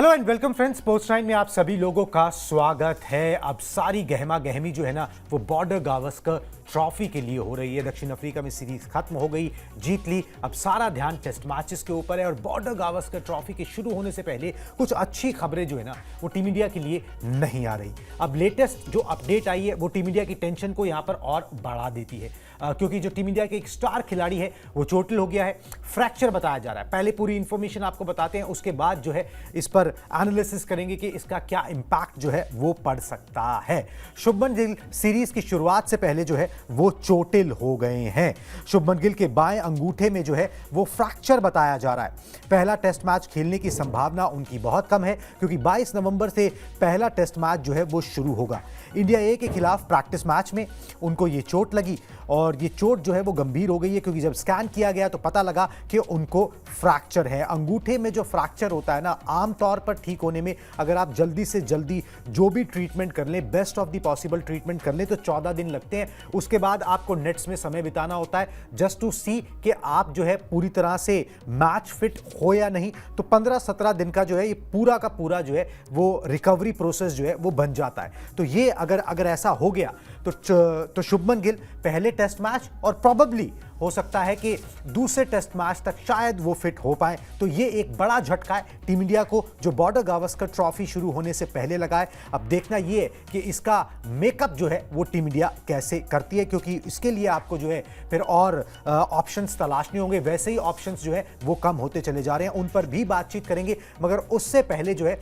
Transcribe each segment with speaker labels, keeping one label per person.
Speaker 1: Hello and welcome friends, sports time में आप सभी लोगों का स्वागत है। अब सारी गहमा गहमी जो है ना वो बॉर्डर गावस्कर ट्रॉफी के लिए हो रही है। दक्षिण अफ्रीका में सीरीज खत्म हो गई, जीत ली। अब सारा ध्यान टेस्ट मैचेस के ऊपर है और बॉर्डर गावस्कर ट्रॉफी के शुरू होने से पहले कुछ अच्छी खबरें जो है ना वो टीम इंडिया के लिए नहीं आ रही। अब लेटेस्ट जो अपडेट आई है वो टीम इंडिया की टेंशन को यहाँ पर और बढ़ा देती है, क्योंकि जो टीम इंडिया के एक स्टार खिलाड़ी है वो चोटिल हो गया है, फ्रैक्चर बताया जा रहा है। पहले पूरी इंफॉर्मेशन आपको बताते हैं, उसके बाद जो है इस पर एनालिसिस करेंगे कि इसका क्या इंपैक्ट जो है वो पड़ सकता है। शुभमन गिल सीरीज की शुरुआत से पहले जो है वो चोटिल हो गए हैं। शुभमन गिल के बाएं अंगूठे में जो है वो फ्रैक्चर बताया जा रहा है। पहला टेस्ट मैच खेलने की संभावना उनकी बहुत कम है, क्योंकि 22 नवंबर से पहला टेस्ट मैच जो है वो शुरू होगा। इंडिया ए के खिलाफ प्रैक्टिस मैच में उनको ये चोट लगी और ये चोट जो है वो गंभीर हो गई है, क्योंकि जब स्कैन किया गया तो पता लगा कि उनको फ्रैक्चर है। अंगूठे में जो फ्रैक्चर होता है ना, आमतौर पर ठीक होने में अगर आप जल्दी से जल्दी जो भी ट्रीटमेंट कर लें, best of the possible treatment कर लें, तो 14 दिन लगते हैं। उसके बाद आपको नेट्स में समय बिताना होता है जस्ट टू सी कि आप जो है पूरी तरह से मैच फिट हो या नहीं। तो 15-17 दिन का जो है ये पूरा का पूरा जो है वो रिकवरी प्रोसेस जो है वो बन जाता है। तो ये अगर ऐसा हो गया तो शुभमन गिल पहले टेस्ट मैच और प्रोबेबली हो सकता है कि दूसरे टेस्ट मैच तक शायद वो फिट हो पाए। तो ये एक बड़ा झटका है टीम इंडिया को, जो बॉर्डर गावस्कर ट्रॉफी शुरू होने से पहले लगा है। अब देखना ये है कि इसका मेकअप जो है वो टीम इंडिया कैसे करती है, क्योंकि इसके लिए आपको जो है फिर और ऑप्शंस तलाशने होंगे। वैसे ही ऑप्शंस जो है वो कम होते चले जा रहे हैं, उन पर भी बातचीत करेंगे। मगर उससे पहले जो है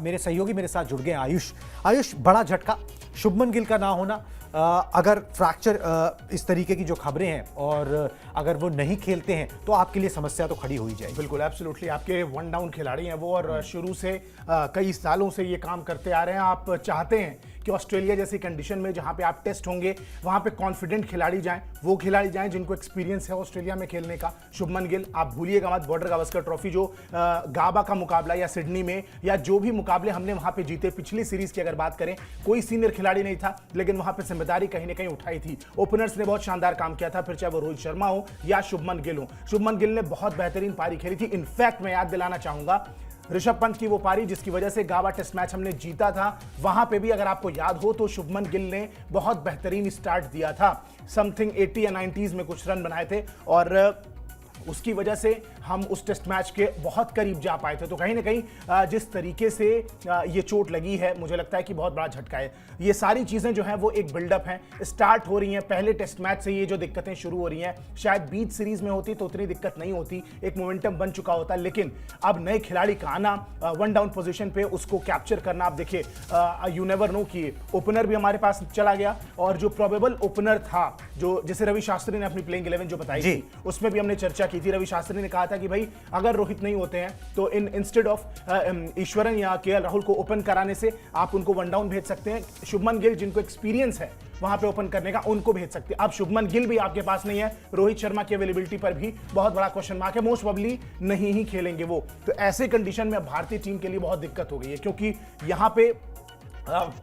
Speaker 1: मेरे सहयोगी मेरे साथ जुड़ गए आयुष, बड़ा झटका शुभमन गिल का ना होना। अगर फ्रैक्चर इस तरीके की जो खबरें हैं और अगर वो नहीं खेलते हैं तो आपके लिए समस्या तो खड़ी हो ही जाएगी।
Speaker 2: बिल्कुल, एब्सोल्युटली। आपके वन डाउन खिलाड़ी हैं वो, और शुरू से कई सालों से ये काम करते आ रहे हैं। आप चाहते हैं कि ऑस्ट्रेलिया जैसी कंडीशन में जहां पे आप टेस्ट होंगे वहां पे कॉन्फिडेंट खिलाड़ी जाएं, वो खिलाड़ी जाएं जिनको एक्सपीरियंस है ऑस्ट्रेलिया में खेलने का। शुभमन गिल, आप भूलिएगा मत, बॉर्डर गावस्कर ट्रॉफी जो गाबा का मुकाबला या सिडनी में या जो भी मुकाबले हमने वहां पे जीते, पिछली सीरीज की अगर बात करें, कोई सीनियर खिलाड़ी नहीं था, लेकिन वहां पे जिम्मेदारी कहीं ना कहीं उठाई थी। ओपनर्स ने बहुत शानदार काम किया था, फिर चाहे वो रोहित शर्मा हो या शुभमन गिल हो। शुभमन गिल ने बहुत बेहतरीन पारी खेली थी। इनफैक्ट मैं याद दिलाना चाहूंगा ऋषभ पंत की वो पारी जिसकी वजह से गाबा टेस्ट मैच हमने जीता था, वहां पे भी अगर आपको याद हो तो शुभमन गिल ने बहुत बेहतरीन स्टार्ट दिया था। समथिंग 80 या 90s में कुछ रन बनाए थे और उसकी वजह से हम उस टेस्ट मैच के बहुत करीब जा पाए थे। तो कहीं ना कहीं जिस तरीके से ये चोट लगी है, मुझे लगता है कि बहुत बड़ा झटका है। ये सारी चीज़ें जो हैं वो एक बिल्डअप हैं, स्टार्ट हो रही हैं। पहले टेस्ट मैच से ये जो दिक्कतें शुरू हो रही हैं, शायद बीच सीरीज में होती तो उतनी दिक्कत नहीं होती, एक मोमेंटम बन चुका होता। लेकिन अब नए खिलाड़ी का आना, वन डाउन पोजिशन पे उसको कैप्चर करना, आप देखिए यू नेवर नो कि ओपनर भी हमारे पास चला गया और जो प्रोबेबल ओपनर था, जो जैसे रवि शास्त्री ने अपनी प्लेइंग 11 जो बताई थी उसमें भी हमने चर्चा की थी। रवि शास्त्री ने कहा था कि भाई अगर रोहित नहीं होते हैं तो इंस्टेड ऑफ ईश्वरन या केएल राहुल को ओपन कराने से आप उनको वन डाउन भेज सकते हैं। शुभमन गिल जिनको एक्सपीरियंस है वहां पे ओपन करने का, उनको भेज सकते हैं। अब शुभमन गिल भी आपके पास नहीं है, रोहित शर्मा की अवेलेबिलिटी पर भी बहुत बड़ा क्वेश्चन मार्क है। मोस्ट प्रोबेबली नहीं ही खेलेंगे वो। तो ऐसे कंडीशन में भारतीय टीम के लिए बहुत दिक्कत हो गई है, क्योंकि यहां पे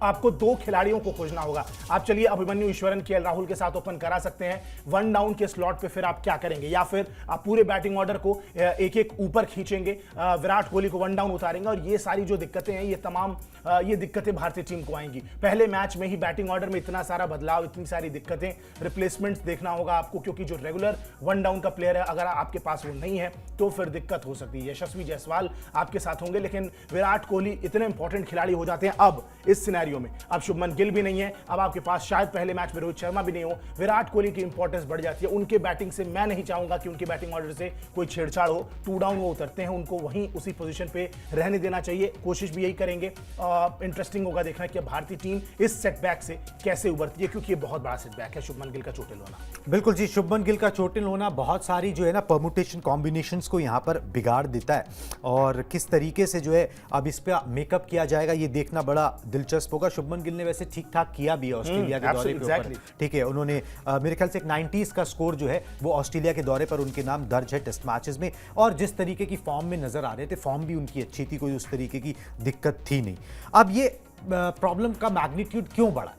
Speaker 2: आपको दो खिलाड़ियों को खोजना होगा। आप चलिए अभिमन्यु ईश्वरन केएल राहुल के साथ ओपन करा सकते हैं, वन डाउन के स्लॉट पे फिर आप क्या करेंगे? या फिर आप पूरे बैटिंग ऑर्डर को एक एक ऊपर खींचेंगे, विराट कोहली को वन डाउन उतारेंगे, और ये सारी जो दिक्कतें हैं, ये तमाम ये दिक्कतें भारतीय टीम को आएंगी। पहले मैच में ही बैटिंग ऑर्डर में इतना सारा बदलाव, इतनी सारी दिक्कतें, रिप्लेसमेंट्स देखना होगा आपको, क्योंकि जो रेगुलर वन डाउन का प्लेयर है अगर आपके पास वो नहीं है तो फिर दिक्कत हो सकती है। यशस्वी जायसवाल आपके साथ होंगे, लेकिन विराट कोहली इतने इंपॉर्टेंट खिलाड़ी हो जाते हैं अब इस सिनेरियो में। अब शुभमन गिल भी नहीं है, अब आपके पास शायद पहले मैच में रोहित शर्मा भी नहीं हो, विराट कोहली की इंपॉर्टेंस बढ़ जाती है। उनके बैटिंग से मैं नहीं चाहूंगा कि उनकी बैटिंग ऑर्डर से कोई छेड़छाड़ हो। टू डाउन वो उतरते हैं, उनको वहीं उसी पोजीशन पे रहने देना चाहिए। कोशिश भी यही करेंगे। इंटरेस्टिंग होगा देखना कि भारतीय टीम इस सेटबैक से कैसे उभरती है, क्योंकि ये बहुत बड़ा सेटबैक है शुभमन गिल का चोटिल होना।
Speaker 1: बिल्कुल जी, शुभमन गिल का चोटिल होना बहुत सारी जो है ना परमुटेशन कॉम्बिनेशंस को यहाँ पर बिगाड़ देता है, और किस तरीके से जो है अब इस पे मेकअप किया जाएगा ये देखना बड़ा दिलचस्प होगा। शुभमन गिल ने वैसे ठीक ठाक किया भी है ऑस्ट्रेलिया के दौरे पे, ठीक है। उन्होंने मेरे ख्याल से एक 90s का स्कोर जो है वो ऑस्ट्रेलिया के दौरे पर उनके नाम दर्ज है टेस्ट मैचेस में, और जिस तरीके की फॉर्म में नजर आ रहे थे, फॉर्म भी उनकी अच्छी थी, कोई उस तरीके की दिक्कत थी नहीं। अब ये प्रॉब्लम का मैग्नीट्यूड क्यों बढ़ा?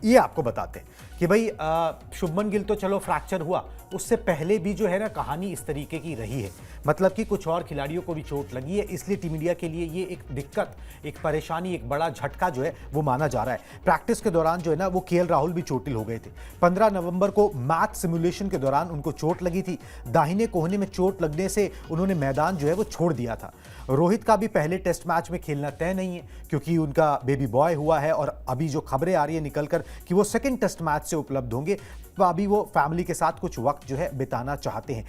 Speaker 1: ये आपको बताते हैं कि भाई शुभमन गिल तो चलो फ्रैक्चर हुआ, उससे पहले भी जो है ना कहानी इस तरीके की रही है, मतलब कि कुछ और खिलाड़ियों को भी चोट लगी है, इसलिए टीम इंडिया के लिए ये एक दिक्कत, एक परेशानी, एक बड़ा झटका जो है वो माना जा रहा है। प्रैक्टिस के दौरान जो है ना वो केएल राहुल भी चोटिल हो गए थे। 15 नवंबर को मैच सिमुलेशन के दौरान उनको चोट लगी थी, दाहिने कोहने में चोट लगने से उन्होंने मैदान जो है वो छोड़ दिया था। रोहित का भी पहले टेस्ट मैच में खेलना तय नहीं है क्योंकि उनका बेबी बॉय हुआ है और अभी जो खबरें आ रही है निकलकर कि वो सेकंड टेस्ट मैच से उपलब्ध होंगे, तो अभी वो फैमिली के साथ कुछ वक्त जो है बिताना चाहते हैं।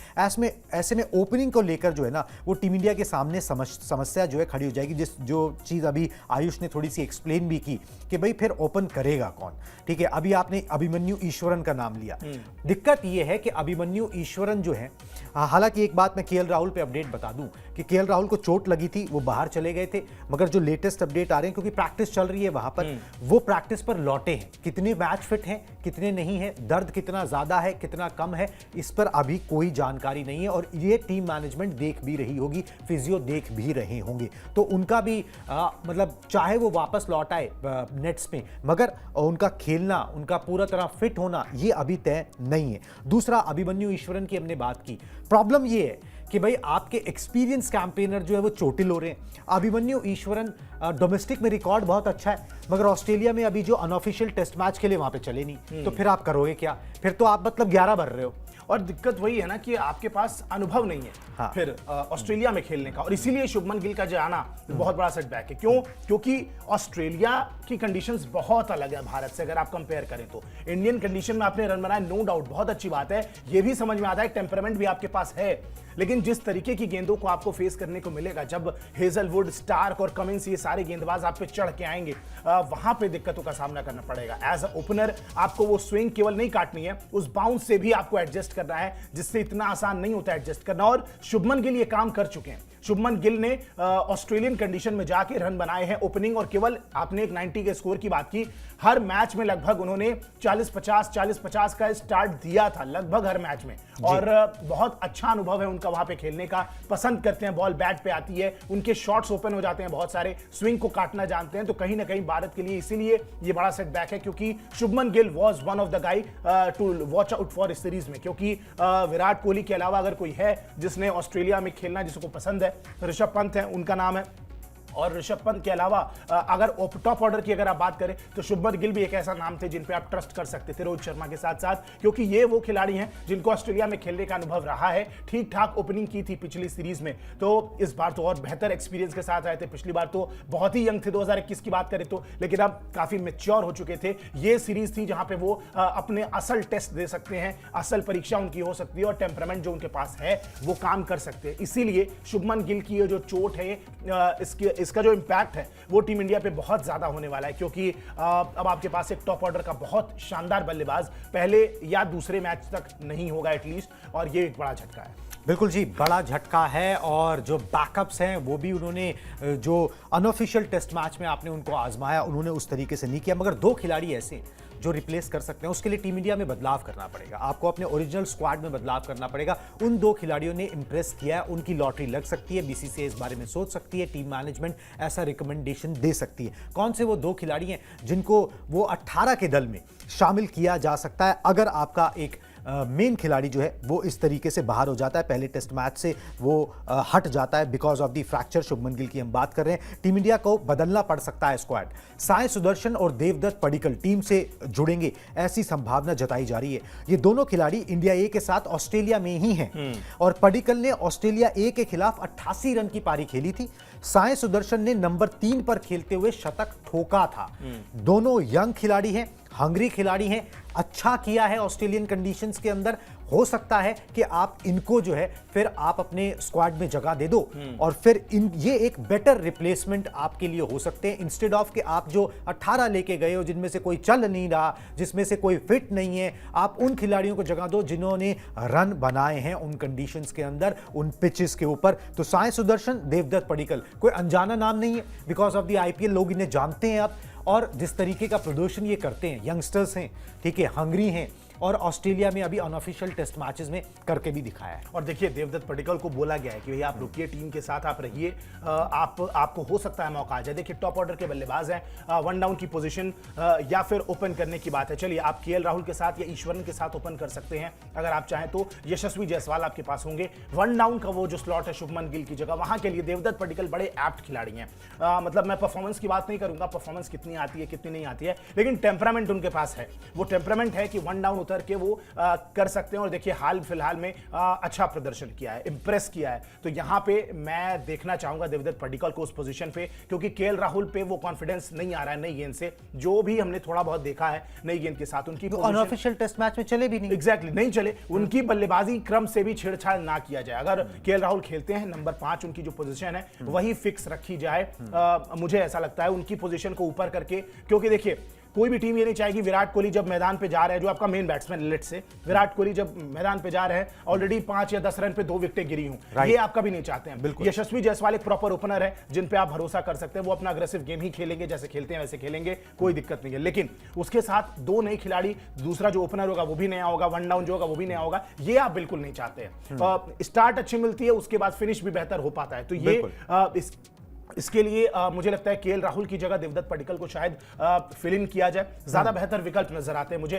Speaker 1: ऐसे में ओपनिंग को लेकर जो है ना वो टीम इंडिया के सामने समस्या जो है खड़ी हो जाएगी, जो चीज़ अभी आयुष ने थोड़ी सी एक्सप्लेन भी की कि भाई फिर ओपन करेगा कौन। ठीक है, अभी आपने अभिमन्यु ईश्वरन का नाम लिया। दिक्कत ये है कि अभिमन्यु ईश्वरन जो है, हालांकि एक बात मैं केएल राहुल पे अपडेट बता दूं कि केएल राहुल को चोट लगी थी, वो बाहर चले गए थे, मगर जो लेटेस्ट अपडेट आ रहे हैं क्योंकि प्रैक्टिस चल रही है वहां पर, वो प्रैक्टिस पर लौटे हैं। कितने मैच फिट हैं, कितने नहीं है, दर्द कितना ज्यादा है, कितना कम है, इस पर अभी कोई जानकारी नहीं है और ये टीम मैनेजमेंट देख भी रही होगी, फिजियो देख भी रहे होंगे, तो उनका भी मतलब चाहे वो वापस लौट आए नेट्स में, मगर उनका खेलना, उनका पूरा तरह फिट होना ये अभी तय नहीं है। दूसरा, अभिमन्यु ईश्वरन की हमने बात की, प्रॉब्लम ये है कि भाई आपके एक्सपीरियंस कैंपेनर जो है वो चोटिल हो रहे हैं। अभिमन्यु ईश्वरन डोमेस्टिक में रिकॉर्ड बहुत अच्छा है, मगर ऑस्ट्रेलिया में अभी जो अनऑफिशियल टेस्ट मैच के लिए वहां पे चले नहीं, तो फिर आप करोगे क्या? फिर तो आप मतलब 11 भर रहे हो।
Speaker 2: और दिक्कत वही है ना कि आपके पास अनुभव नहीं है
Speaker 1: हाँ।
Speaker 2: फिर ऑस्ट्रेलिया में खेलने का, और इसीलिए शुभमन गिल का जाना बहुत बड़ा सेटबैक है। क्यों? क्योंकि ऑस्ट्रेलिया की कंडीशंस बहुत अलग है भारत से, अगर आप कंपेयर करें तो। इंडियन कंडीशन में आपने रन बनाए, नो डाउट, बहुत अच्छी बात है, ये भी समझ में आता है, टेम्परामेंट भी आपके पास है, लेकिन जिस तरीके की गेंदों को आपको फेस करने को मिलेगा, जब हेजलवुड, स्टार्क और कमिंस ये सारे गेंदबाज आप पे चढ़ के आएंगे, वहां पे दिक्कतों का सामना करना पड़ेगा। एज अ ओपनर आपको वो स्विंग केवल नहीं काटनी है, उस बाउंस से भी आपको एडजस्ट करना है, जिससे इतना आसान नहीं होता एडजस्ट करना, और शुभमन गिल ये काम कर चुके हैं। शुभमन गिल ने ऑस्ट्रेलियन कंडीशन में जाके रन बनाए हैं ओपनिंग, और केवल आपने एक 90 के स्कोर की बात की, हर मैच में लगभग उन्होंने 40-50 का स्टार्ट दिया था, लगभग हर मैच में, और बहुत अच्छा अनुभव है उनका वहां पे खेलने का। पसंद करते हैं, बॉल बैट पे आती है, उनके शॉट्स ओपन हो जाते हैं बहुत सारे, स्विंग को काटना जानते हैं, तो कहीं ना कहीं भारत के लिए इसीलिए ये बड़ा सेटबैक है, क्योंकि Shubman Gill was one of the guy to watch out for इस सीरीज में। क्योंकि विराट कोहली के अलावा अगर कोई है जिसने ऑस्ट्रेलिया में खेलना जिसको पसंद है, ऋषभ पंत है, उनका नाम है, और ऋषभ पंत के अलावा अगर टॉप ऑर्डर की अगर आप बात करें तो शुभमन गिल भी एक ऐसा नाम थे जिन पे आप ट्रस्ट कर सकते थे रोहित शर्मा के साथ साथ, क्योंकि ये वो खिलाड़ी हैं जिनको ऑस्ट्रेलिया में खेलने का अनुभव रहा है। ठीक ठाक ओपनिंग की थी पिछली सीरीज में, तो इस बार तो और बेहतर एक्सपीरियंस के साथ आए थे। पिछली बार तो बहुत ही यंग थे 2021 की बात करें तो, लेकिन अब काफी मैच्योर हो चुके थे। ये सीरीज थी जहां पे वो अपने असल टेस्ट दे सकते हैं, असल परीक्षा उनकी हो सकती है, और टेम्परामेंट जो उनके पास है वो काम कर सकते हैं। इसीलिए शुभमन गिल की ये जो चोट है, इसका जो इंपैक्ट है वो टीम इंडिया पे बहुत ज्यादा होने वाला है, क्योंकि अब आपके पास एक टॉप ऑर्डर का बहुत शानदार बल्लेबाज पहले या दूसरे मैच तक नहीं होगा एटलीस्ट, और ये एक बड़ा झटका है।
Speaker 1: बिल्कुल जी, बड़ा झटका है, और जो बैकअप्स हैं वो भी उन्होंने, जो अनऑफिशियल टेस्ट मैच में आपने उनको आजमाया, उन्होंने उस तरीके से नहीं किया, मगर 2 खिलाड़ी ऐसे जो रिप्लेस कर सकते हैं, उसके लिए टीम इंडिया में बदलाव करना पड़ेगा, आपको अपने ओरिजिनल स्क्वाड में बदलाव करना पड़ेगा। उन 2 खिलाड़ियों ने इंप्रेस किया है, उनकी लॉटरी लग सकती है, बीसीसीआई इस बारे में सोच सकती है, टीम मैनेजमेंट ऐसा रिकमेंडेशन दे सकती है। कौन से वो 2 खिलाड़ी हैं जिनको वो 18 के दल में शामिल किया जा सकता है अगर आपका एक मेन खिलाड़ी जो है वो इस तरीके से बाहर हो जाता है, पहले टेस्ट मैच से वो हट जाता है because of the fracture. Shubman Gill की हम बात कर रहे हैं, टीम इंडिया को बदलना पड़ सकता है स्क्वाड। साई सुदर्शन और देवदत्त पडिक्कल टीम से जुड़ेंगे, ऐसी संभावना जताई जा रही है। ये दोनों खिलाड़ी इंडिया ए के साथ ऑस्ट्रेलिया में ही हैं, और पडिक्कल ने ऑस्ट्रेलिया ए के खिलाफ 88 रन की पारी खेली थी। साई सुदर्शन ने नंबर 3 पर खेलते हुए शतक ठोका था। दोनों यंग खिलाड़ी हैं, हंगरी खिलाड़ी हैं, अच्छा किया है ऑस्ट्रेलियन कंडीशंस के अंदर। हो सकता है कि आप इनको जो है फिर आप अपने स्क्वाड में जगह दे दो, और फिर ये एक बेटर रिप्लेसमेंट आपके लिए हो सकते हैं, इंस्टेड ऑफ कि आप जो 18 लेके गए हो जिनमें से कोई चल नहीं रहा, जिसमें से कोई फिट नहीं है, आप उन खिलाड़ियों को जगह दो जिन्होंने रन बनाए हैं उन कंडीशंस के अंदर, उन पिचेस के ऊपर। तो साई सुदर्शन, देवदत्त पडिक्कल कोई अनजाना नाम नहीं है, बिकॉज ऑफ द आईपीएल लोग इन्हें जानते हैं अब, और जिस तरीके का प्रदर्शन ये करते हैं, यंगस्टर्स हैं, ठीक है, हंगरी हैं, और ऑस्ट्रेलिया में अभी अनऑफिशियल टेस्ट मैचेस में करके भी दिखाया है।
Speaker 2: और देखिए देवदत्त पडिक्कल को बोला गया है कि भैया आप रुकिए, टीम के साथ आप रहिए, आपको हो सकता है मौका आ जाए। देखिए टॉप ऑर्डर के बल्लेबाज हैं, वन डाउन की पोजीशन या फिर ओपन करने की बात है, चलिए आप केएल राहुल के साथ या ईश्वरन के साथ ओपन कर सकते हैं अगर आप चाहें तो। यशस्वी जायसवाल आपके पास होंगे। वन डाउन का वो जो स्लॉट है शुभमन गिल की जगह, वहां के लिए देवदत्त पडिक्कल बड़े एप्ट खिलाड़ी हैं। मतलब मैं परफॉर्मेंस की बात नहीं करूंगा, परफॉर्मेंस कितनी आती है कितनी नहीं आती है, लेकिन टेम्परामेंट उनके पास है। वो टेम्परामेंट है कि वन डाउन उतर के वो कर सकते हैं। और देखिए हाल फिलहाल में अच्छा प्रदर्शन किया है, इंप्रेस किया है। तो यहां पे मैं देखना चाहूंगा देवदत्त पडिक्कल को उस पोजीशन पे, क्योंकि केएल राहुल पे वो कॉन्फिडेंस नहीं आ रहा है नई गेंद से, जो भी हमने थोड़ा बहुत देखा है नई गेंद के साथ। उनकी
Speaker 1: अनऑफिशियल टेस्ट मैच में चले भी नहीं,
Speaker 2: एग्जैक्टली नहीं चले। उनकी बल्लेबाजी क्रम से भी छेड़छाड़ ना किया जाए। अगर केएल राहुल खेलते हैं नंबर 5 उनकी जो पोजीशन है वही फिक्स रखी जाए। मुझे ऐसा लगता है उनकी पोजीशन को ऊपर करके, क्योंकि देखिए कोई भी टीम ये नहीं चाहेगी विराट कोहली जब मैदान पे जा रहे हैं, जो आपका मेन बैट्समैन लेट से विराट कोहली जब मैदान पे जा रहे हैं ऑलरेडी 5 या 10 रन पे 2 विकेटें गिरी हूं, ये आप कभी नहीं चाहते हैं।
Speaker 1: बिल्कुल।
Speaker 2: यशस्वी जायसवाल एक प्रॉपर ओपनर है जिन पे आप भरोसा कर सकते हैं, वो अपना अग्रेसिव गेम ही खेलेंगे, जैसे खेलते हैं वैसे खेलेंगे, कोई दिक्कत नहीं है। लेकिन उसके साथ 2 नए खिलाड़ी, दूसरा जो ओपनर होगा वो भी नया होगा, वन डाउन जो होगा वो भी नया होगा, ये आप बिल्कुल नहीं चाहते हैं। स्टार्ट अच्छी मिलती है, उसके बाद फिनिश भी बेहतर हो पाता है। तो ये इसके लिए मुझे लगता है केएल राहुल की जगह देवदत्त पडिक्कल को शायद फिल इन किया जाए, ज्यादा बेहतर विकल्प नजर आते हैं मुझे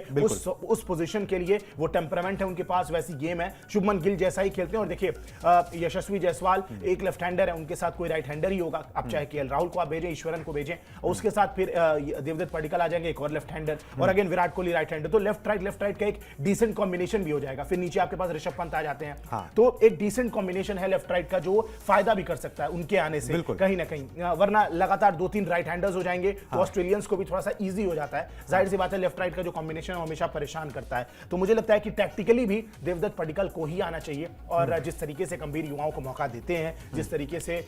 Speaker 2: उस पोजीशन के लिए। वो टेम्परामेंट है उनके पास, वैसी गेम है, शुभमन गिल जैसा ही खेलते हैं। और देखिए यशस्वी जायसवाल एक लेफ्ट हैंडर है, उनके साथ कोई राइट हैंडर ही होगा। आप चाहे केएल राहुल को आप भेजें, ईश्वरन को भेजें, और उसके साथ फिर देवदत्त पडिक्कल आ जाएंगे, एक और लेफ्ट हैंडर, और again Virat Kohli right hander. तो लेफ्ट राइट का एक डिसेंट कॉम्बिनेशन भी हो जाएगा। फिर नीचे आपके पास ऋषभ पंत आ जाते हैं। तो एक डिसेंट कॉम्बिनेशन है लेफ्ट राइट का, जो फायदा भी कर सकता है उनके आने से कहीं ना कहीं। वरना लगातार 2-3 राइट हैंडर्स हो जाएंगे तो ऑस्ट्रेलियंस को भी थोड़ा सा इजी हो जाता है। जाहिर सी बात है लेफ्ट राइट का जो कॉम्बिनेशन हमेशा परेशान करता है। तो मुझे लगता है कि टैक्टिकली भी देवदत्त पडिक्कल को ही आना चाहिए। और जिस तरीके से गंभीर युवाओं को मौका देते हैं, जिस तरीके से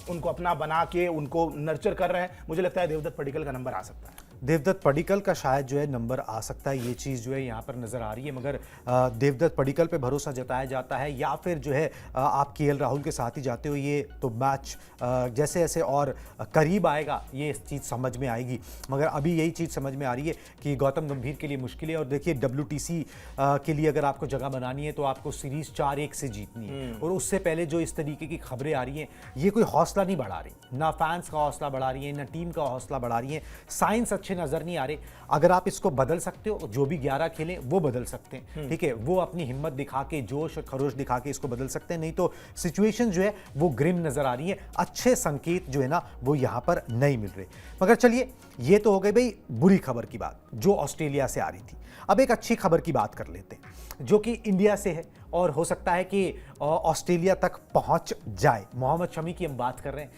Speaker 2: उनको अपना बना के उनको नर्चर कर रहे हैं, मुझे लगता है देवदत्त पडिक्कल का नंबर आ सकता है।
Speaker 1: देवदत्त पडिक्कल का शायद जो है नंबर आ सकता है, ये चीज़ जो है यहाँ पर नज़र आ रही है। मगर देवदत्त पडिक्कल पे भरोसा जताया जाता है, या फिर जो है आप केएल राहुल के साथ ही जाते हो, ये तो मैच जैसे जैसे और करीब आएगा ये चीज़ समझ में आएगी। मगर अभी यही चीज़ समझ में आ रही है कि गौतम गंभीर के लिए मुश्किल है। और देखिए WTC के लिए अगर आपको जगह बनानी है तो आपको सीरीज़ 4-1 से जीतनी है। और उससे पहले जो इस तरीके की खबरें आ रही हैं, ये कोई हौसला नहीं बढ़ा रही, ना फैंस का हौसला बढ़ा रही है, ना टीम का हौसला बढ़ा रही है। साइंस अच्छे नजर नहीं आ रहे। अगर आप इसको बदल सकते हो, जो भी 11 खेलें वो बदल सकते हैं, ठीक है, वो अपनी हिम्मत दिखा के, जोश खरोश दिखा के इसको बदल सकते हैं। नहीं तो सिचुएशन जो है वो ग्रिम नजर आ रही है। अच्छे संकेत जो है ना वो यहां पर नहीं मिल रहे। मगर चलिए, ये तो हो गई भाई बुरी खबर की बात जो ऑस्ट्रेलिया से आ रही थी। अब एक अच्छी खबर की बात कर लेते हैं जो कि इंडिया से है और हो सकता है कि ऑस्ट्रेलिया तक पहुंच जाए। मोहम्मद शमी की हम बात कर रहे हैं।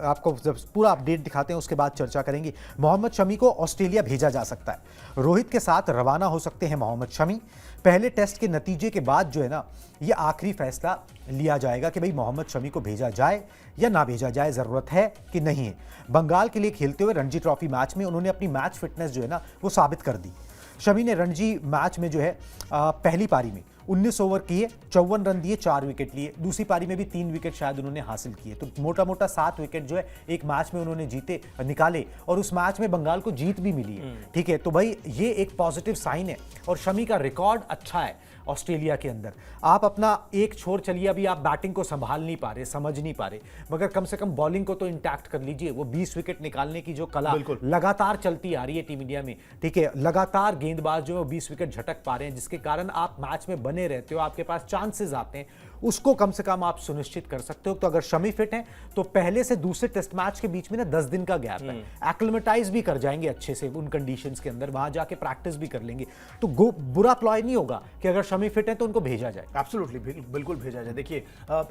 Speaker 1: आपको जब पूरा अपडेट दिखाते हैं उसके बाद चर्चा करेंगे। मोहम्मद शमी को ऑस्ट्रेलिया भेजा जा सकता है। रोहित के साथ रवाना हो सकते हैं मोहम्मद शमी। पहले टेस्ट के नतीजे के बाद जो है ना ये आखिरी फैसला लिया जाएगा कि भाई मोहम्मद शमी को भेजा जाए या ना भेजा जाए, ज़रूरत है कि नहीं है। बंगाल के लिए खेलते हुए रणजी ट्रॉफी मैच में उन्होंने अपनी मैच फिटनेस जो है ना वो साबित कर दी। शमी ने रणजी मैच में जो है पहली पारी में 19 ओवर किए, 54 रन दिए, 4 विकेट लिए। दूसरी पारी में भी 3 विकेट शायद उन्होंने हासिल किए। तो मोटा मोटा 7 विकेट जो है एक मैच में उन्होंने निकाले और उस मैच में बंगाल को जीत भी मिली है। ठीक है, तो भाई ये एक पॉजिटिव साइन है और शमी का रिकॉर्ड अच्छा है ऑस्ट्रेलिया के अंदर। आप अपना एक छोर चलिए, अभी आप बैटिंग को संभाल नहीं पा रहे, समझ नहीं पा रहे, मगर कम से कम बॉलिंग को तो इंटैक्ट कर लीजिए। वो 20 विकेट निकालने की जो कला लगातार चलती आ रही है टीम इंडिया में, ठीक है, लगातार गेंदबाज जो है 20 विकेट झटक पा रहे हैं, जिसके कारण आप मैच में बने रहते हो, आपके पास चांसेस आते हैं, उसको कम से कम आप सुनिश्चित कर सकते हो। तो अगर शमी फिट हैं तो पहले से दूसरे टेस्ट मैच के बीच में ना 10 दिन का गैप है, एक्लिमेटाइज भी कर जाएंगे अच्छे से उन कंडीशंस के अंदर, वहां जाके प्रैक्टिस भी कर लेंगे। तो बुरा प्लॉय नहीं होगा कि अगर शमी फिट है तो उनको भेजा जाए।
Speaker 2: एब्सोल्युटली, बिल्कुल भेजा जाए। देखिए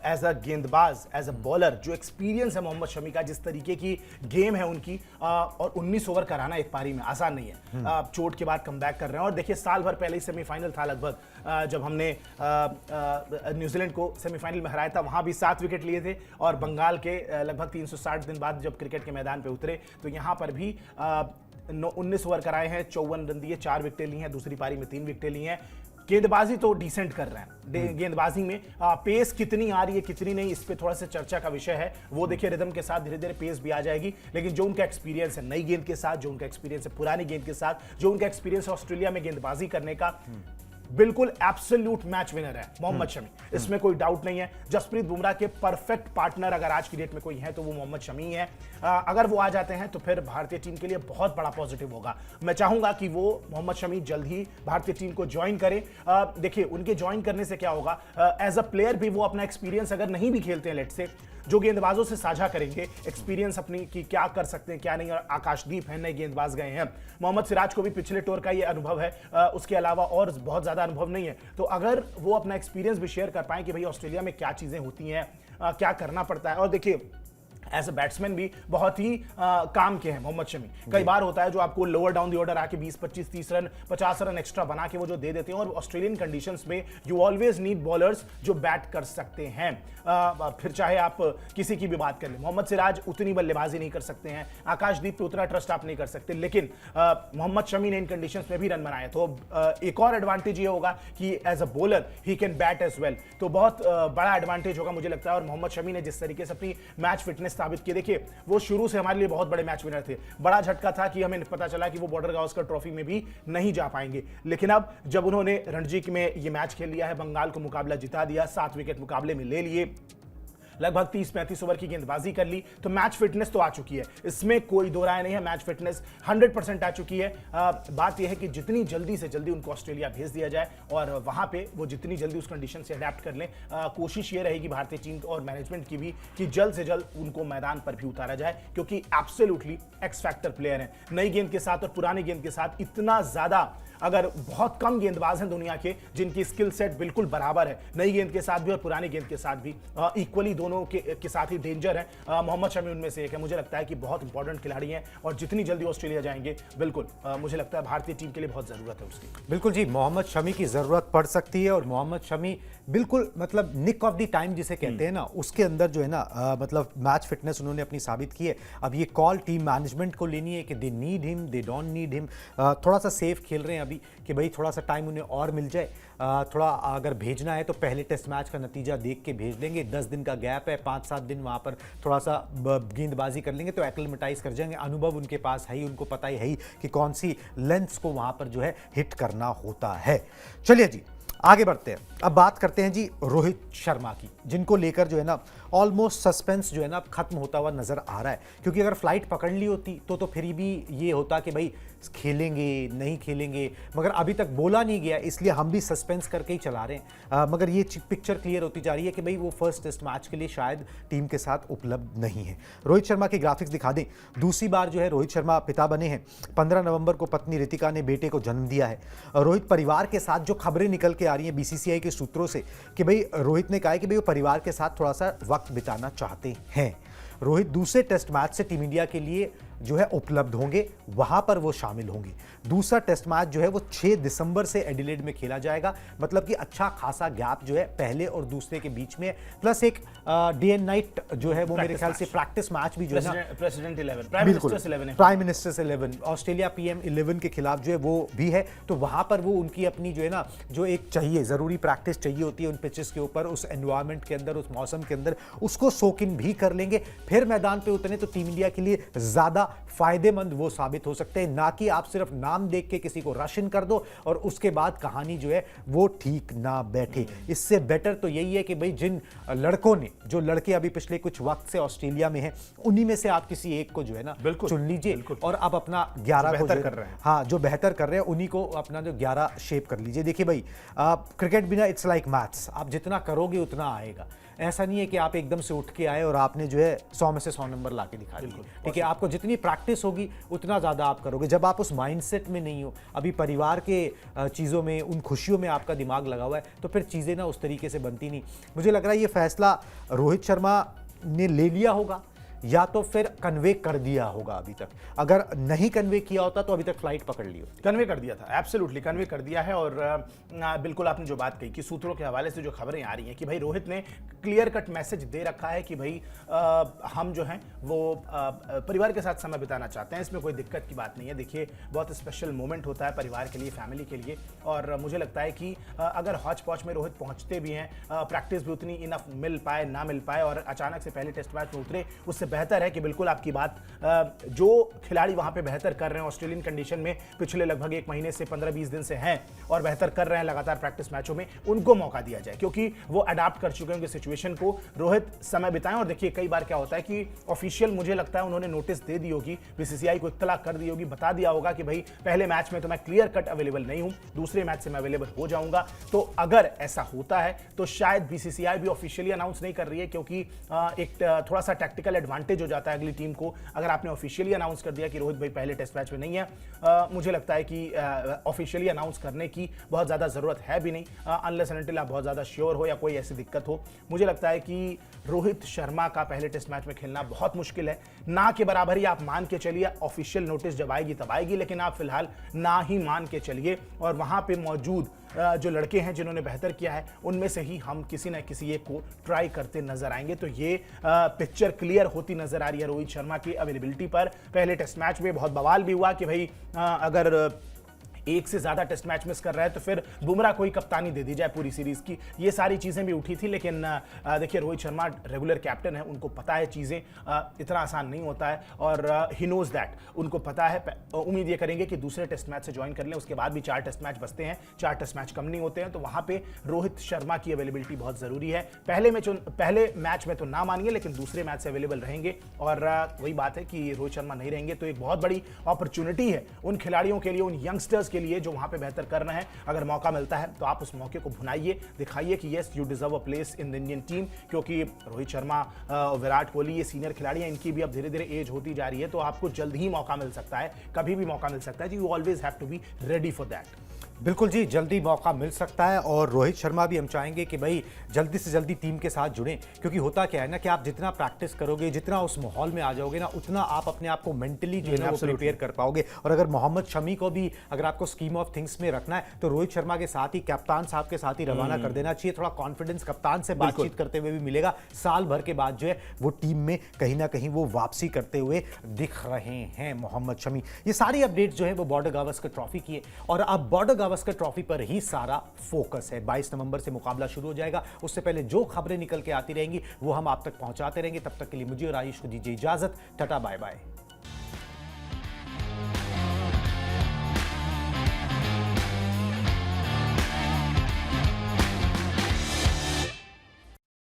Speaker 2: एज अ गेंदबाज, एज अ बॉलर, जो एक्सपीरियंस है मोहम्मद शमी का, जिस तरीके की गेम है उनकी, और 19 ओवर कराना एक पारी में आसान नहीं है। चोट के बाद कमबैक कर रहे हैं और देखिए साल भर पहले ही सेमीफाइनल था लगभग, जब हमने न्यूजीलैंड को सेमीफाइनल में हराया था, वहां भी 7 विकेट लिए थे। और बंगाल के लगभग 360 दिन बाद जब क्रिकेट के मैदान पे उतरे तो यहां पर भी 19 ओवर कराए हैं, 54 रन दिए, 4 विकेटें ली हैं, दूसरी पारी में 3 विकेटें ली हैं। गेंदबाजी तो डिसेंट कर रहे हैं। गेंदबाजी में पेस कितनी आ रही है कितनी नहीं, इस पे थोड़ा सा चर्चा का विषय है। वो देखिए रिदम के साथ धीरे धीरे पेस भी आ जाएगी, लेकिन जो उनका एक्सपीरियंस है नई गेंद के साथ, जो उनका एक्सपीरियंस है पुरानी गेंद के साथ, जो उनका एक्सपीरियंस है ऑस्ट्रेलिया में गेंदबाजी करने का, बिल्कुल एब्सोल्यूट मैच विनर है मोहम्मद शमी, इसमें कोई डाउट नहीं है। जसप्रीत बुमराह के परफेक्ट पार्टनर अगर आज की डेट में कोई है तो वो मोहम्मद शमी है। अगर वो आ जाते हैं तो फिर भारतीय टीम के लिए बहुत बड़ा पॉजिटिव होगा। मैं चाहूंगा कि वो मोहम्मद शमी जल्द ही भारतीय टीम को ज्वाइन करें। देखिए उनके ज्वाइन करने से क्या होगा, एज अ प्लेयर भी वो अपना एक्सपीरियंस अगर नहीं भी खेलते हैं लेट से, जो गेंदबाजों से साझा करेंगे एक्सपीरियंस अपनी कि क्या कर सकते हैं क्या नहीं। और आकाशदीप है, नए गेंदबाज गए हैं, मोहम्मद सिराज को भी पिछले टूर का ये अनुभव है, उसके अलावा और बहुत ज्यादा अनुभव नहीं है। तो अगर वो अपना एक्सपीरियंस भी शेयर कर पाए कि भाई ऑस्ट्रेलिया में क्या चीजें होती हैं, क्या करना पड़ता है। और देखिए एज अ बैट्समैन भी बहुत ही काम के हैं मोहम्मद शमी। कई बार होता है जो आपको लोअर डाउन दी ऑर्डर आके 20 25 30 रन 50 रन एक्स्ट्रा बना के वो जो दे देते हैं। और ऑस्ट्रेलियन कंडीशंस में यू ऑलवेज नीड बॉलर्स जो बैट कर सकते हैं। फिर चाहे आप किसी की भी बात कर लें, मोहम्मद सिराज उतनी बल्लेबाजी नहीं कर सकते हैं, आकाशदीप पे उतना ट्रस्ट आप नहीं कर सकते, लेकिन मोहम्मद शमी ने इन कंडीशंस में भी रन बनाए। तो एक और एडवांटेज ये होगा कि as a bowler he can bat as well, तो बहुत बड़ा एडवांटेज होगा मुझे लगता है। और मोहम्मद शमी ने जिस तरीके से अपनी मैच फिटनेस साबित की, देखिए वो शुरू से हमारे लिए बहुत बड़े मैच विनर थे। बड़ा झटका था कि हमें पता चला कि वो बॉर्डर गावस्कर ट्रॉफी में भी नहीं जा पाएंगे, लेकिन अब जब उन्होंने रणजी में ये मैच खेल लिया है, बंगाल को मुकाबला जिता दिया, 7 विकेट मुकाबले में ले लिए, लगभग 30-35 ओवर की गेंदबाजी कर ली, तो मैच फिटनेस तो आ चुकी है, इसमें कोई दो राय नहीं है। मैच फिटनेस 100% आ चुकी है। बात यह है कि जितनी जल्दी से जल्दी उनको ऑस्ट्रेलिया भेज दिया जाए और वहां पे वो जितनी जल्दी उस कंडीशन से अडेप्ट कर लें, कोशिश ये रहेगी भारतीय टीम और मैनेजमेंट की भी कि जल्द से जल्द उनको मैदान पर भी उतारा जाए, क्योंकि एब्सोल्युटली एक्स फैक्टर प्लेयर हैं। नई गेंद के साथ और पुरानी गेंद के साथ इतना ज्यादा, अगर बहुत कम गेंदबाज हैं दुनिया के जिनकी स्किल सेट बिल्कुल बराबर है, नई गेंद के साथ भी और पुरानी गेंद के साथ भी इक्वली दोनों के साथ ही डेंजर है। मोहम्मद शमी उनमें से एक है। मुझे लगता है कि बहुत इंपॉर्टेंट खिलाड़ी हैं और जितनी जल्दी ऑस्ट्रेलिया जाएंगे, बिल्कुल मुझे लगता है भारतीय टीम के लिए बहुत जरूरत है उसकी।
Speaker 1: बिल्कुल जी, मोहम्मद शमी की जरूरत पड़ सकती है। और मोहम्मद शमी बिल्कुल मतलब निक ऑफ द टाइम जिसे कहते हैं ना, उसके अंदर जो है ना मतलब मैच फिटनेस उन्होंने अपनी साबित की है। अब ये कॉल टीम मैनेजमेंट को लेनी है कि they need him, they don't need him. थोड़ा सा सेफ खेल रहे हैं अभी कि भाई थोड़ा सा टाइम उन्हें और मिल जाए। थोड़ा अगर भेजना है तो पहले टेस्ट मैच का नतीजा देख के भेज देंगे। 10 दिन का गैप है, 5-7 दिन वहाँ पर थोड़ा सा गेंदबाजी कर लेंगे तो एक्लिमेटाइज कर जाएंगे। अनुभव उनके पास है ही, उनको पता ही है कि कौन सी लेंथ्स को वहाँ पर जो है हिट करना होता है। चलिए जी आगे बढ़ते हैं। अब बात करते हैं जी रोहित शर्मा की, जिनको लेकर जो है ना ऑलमोस्ट सस्पेंस जो है ना खत्म होता हुआ नजर आ रहा है। क्योंकि अगर फ्लाइट पकड़ ली होती तो फिर भी ये होता कि भाई खेलेंगे नहीं खेलेंगे, मगर अभी तक बोला नहीं गया, इसलिए हम भी सस्पेंस करके ही चला रहे हैं। मगर ये पिक्चर क्लियर होती जा रही है कि भाई वो फर्स्ट टेस्ट मैच के लिए शायद टीम के साथ उपलब्ध नहीं है। रोहित शर्मा की ग्राफिक्स दिखा दें। दूसरी बार जो है रोहित शर्मा पिता बने हैं। 15 नवंबर को पत्नी रितिका ने बेटे को जन्म दिया है। रोहित परिवार के साथ जो खबरें निकल के आ रही हैं बीसीसीआई के सूत्रों से कि भाई रोहित ने कहा है कि भाई वो परिवार के साथ थोड़ा सा वक्त बिताना चाहते हैं। रोहित दूसरे टेस्ट मैच से टीम इंडिया के लिए जो है उपलब्ध होंगे, वहां पर वो शामिल होंगे। दूसरा टेस्ट मैच जो है वो 6 दिसंबर से एडिलेड में खेला जाएगा, मतलब कि अच्छा खासा गैप जो है पहले और दूसरे के बीच में, प्लस एक डे एंड नाइट जो है वो मेरे ख्याल से प्रैक्टिस मैच भी जो है ना
Speaker 2: president 11
Speaker 1: prime ministers 11 Australia PM 11 के खिलाफ जो है वो भी है। तो वहां पर वो उनकी अपनी जो है ना जो एक चाहिए जरूरी प्रैक्टिस चाहिए होती है उन पिचेस के ऊपर, उस एनवायरमेंट के अंदर, उस मौसम के अंदर, उसको सोक इन भी कर लेंगे। फिर मैदान पे उतरे तो टीम इंडिया के लिए ज्यादा फायदेमंद वो साबित हो सकते हैं, ना कि आप सिर्फ नाम देख के किसी को रश इन कर दो और उसके बाद कहानी जो है वो ठीक ना बैठे। इससे बेटर तो यही है कि भाई जिन लड़कों ने, जो लड़के अभी पिछले कुछ वक्त से ऑस्ट्रेलिया में हैं, उन्हीं में से आप किसी एक को जो है ना चुन लीजिए और आप अपना 11 को
Speaker 2: कर रहे हैं,
Speaker 1: हाँ जो बेहतर कर रहे हैं उन्हीं को अपना जो 11 शेप कर लीजिए। देखिए भाई क्रिकेट बिना इट्स लाइक मैथ्स, आप जितना करोगे उतना आएगा। ऐसा नहीं है कि आप एकदम से उठ के आए और आपने जो है 100 में से 100 नंबर ला के दिखा दिए। ठीक है, आपको जितनी प्रैक्टिस होगी उतना ज़्यादा आप करोगे। जब आप उस माइंडसेट में नहीं हो, अभी परिवार के चीज़ों में, उन खुशियों में आपका दिमाग लगा हुआ है, तो फिर चीज़ें ना उस तरीके से बनती नहीं। मुझे लग रहा है ये फैसला रोहित शर्मा ने ले लिया होगा या तो फिर कन्वे कर दिया होगा अभी तक। अगर नहीं कन्वे किया होता तो अभी तक फ्लाइट पकड़ ली होती।
Speaker 2: कन्वे कर दिया था, एब्सोल्युटली कन्वे कर दिया है। और बिल्कुल आपने जो बात कही कि सूत्रों के हवाले से जो खबरें आ रही हैं कि भाई रोहित ने क्लियर कट मैसेज दे रखा है कि भाई हम जो हैं वो परिवार के साथ समय बिताना चाहते हैं, इसमें कोई दिक्कत की बात नहीं है। देखिए बहुत स्पेशल मोमेंट होता है परिवार के लिए, फैमिली के लिए, और मुझे लगता है कि अगर हौच पौच में रोहित पहुंचते भी हैं, प्रैक्टिस भी उतनी इनफ मिल पाए ना मिल पाए और अचानक से पहले टेस्ट मैच में उतरे, उससे बेहतर है कि बिल्कुल आपकी बात जो खिलाड़ी वहां पे बेहतर कर रहे हैं ऑस्ट्रेलियन कंडीशन में पिछले लगभग 1 महीने से 15-20 दिन से हैं और बेहतर कर रहे हैं लगातार प्रैक्टिस मैचों में, उनको मौका दिया जाए क्योंकि वो अडाप्ट कर चुके हैं सिचुएशन को। रोहित समय बिताएं। और देखिए कई बार क्या होता है कि ऑफिशियल, मुझे लगता है उन्होंने नोटिस दे दी होगी, बीसीसीआई को इत्तला कर दी होगी, बता दिया होगा कि भाई पहले मैच में तो मैं क्लियर कट अवेलेबल नहीं हूं, दूसरे मैच से मैं अवेलेबल हो जाऊंगा। तो अगर ऐसा होता है तो शायद बीसीसीआई भी ऑफिशियली अनाउंस नहीं कर रही है क्योंकि एक थोड़ा सा टैक्टिकल एडवांटेज हो जाता है अगली टीम को अगर आपने ऑफिशियली अनाउंस कर दिया कि रोहित भाई पहले टेस्ट मैच में नहीं है। मुझे लगता है कि ऑफिशियली अनाउंस करने की बहुत ज़्यादा ज़रूरत है भी नहीं, अनलेस एंड अनटिल आप बहुत ज़्यादा श्योर हो या कोई ऐसी दिक्कत हो। मुझे लगता है कि रोहित शर्मा का पहले टेस्ट मैच में खेलना बहुत मुश्किल है, ना के बराबर ही आप मान के चलिए, ऑफिशियल नोटिस जब आएगी तब आएगी, लेकिन आप फिलहाल ना ही मान के चलिए। और वहाँ पे मौजूद जो लड़के हैं जिन्होंने बेहतर किया है उनमें से ही हम किसी न किसी एक को ट्राई करते नजर आएंगे। तो ये पिक्चर क्लियर होती नजर आ रही है रोहित शर्मा की अवेलेबिलिटी पर। पहले टेस्ट मैच में बहुत बवाल भी हुआ कि भाई अगर एक से ज्यादा टेस्ट मैच मिस कर रहा है तो फिर बुमराह को ही कप्तानी दे दी जाए पूरी सीरीज की, ये सारी चीजें भी उठी थी। लेकिन देखिए रोहित शर्मा रेगुलर कैप्टन है, उनको पता है चीजें इतना आसान नहीं होता है और ही नोज दैट, उनको पता है। उम्मीद ये करेंगे कि दूसरे टेस्ट मैच से ज्वाइन कर लें, उसके बाद भी 4 टेस्ट मैच बचते हैं, 4 टेस्ट मैच कम नहीं होते हैं, तो वहां पे रोहित शर्मा की अवेलेबिलिटी बहुत जरूरी है। पहले मैच में तो ना मानिए लेकिन दूसरे मैच से अवेलेबल रहेंगे। और वही बात है कि रोहित शर्मा नहीं रहेंगे तो एक बहुत बड़ी अपॉर्चुनिटी है उन खिलाड़ियों के लिए, उन यंगस्टर्स के लिए जो वहां पे बेहतर कर रहे हैं। अगर मौका मिलता है तो आप उस मौके को भुनाइए, दिखाइए कि yes you deserve a place in the Indian team, क्योंकि रोहित शर्मा, विराट कोहली, ये सीनियर खिलाड़ी हैं, इनकी भी अब धीरे धीरे एज होती जा रही है, तो आपको जल्द ही मौका मिल सकता है, कभी भी मौका मिल सकता है। You always have to be ready for that.
Speaker 1: बिल्कुल जी, जल्दी मौका मिल सकता है और रोहित शर्मा भी हम चाहेंगे कि भाई जल्दी से जल्दी टीम के साथ जुड़ें, क्योंकि होता क्या है ना कि आप जितना प्रैक्टिस करोगे, जितना उस माहौल में आ जाओगे ना, उतना आप अपने आप को मेंटली जो है ना वो प्रिपेयर कर पाओगे। और अगर मोहम्मद शमी को भी अगर आपको स्कीम ऑफ थिंग्स में रखना है तो रोहित शर्मा के साथ ही, कप्तान साहब के साथ ही रवाना कर देना चाहिए। थोड़ा कॉन्फिडेंस कप्तान से बातचीत करते हुए भी मिलेगा, साल भर के बाद जो है वो टीम में कहीं ना कहीं वो वापसी करते हुए दिख रहे हैं मोहम्मद शमी। ये सारी अपडेट जो है वो बॉर्डर गावस्कर ट्रॉफी की है और अब बॉर्डर गावस्कर ट्रॉफी पर ही सारा फोकस है। 22 नवंबर से मुकाबला शुरू हो जाएगा, उससे पहले जो खबरें निकल के आती रहेंगी वो हम आप तक पहुंचाते रहेंगे। तब तक के लिए मुझे और आयुष को दीजिए इजाजत, टाटा बाय बाय।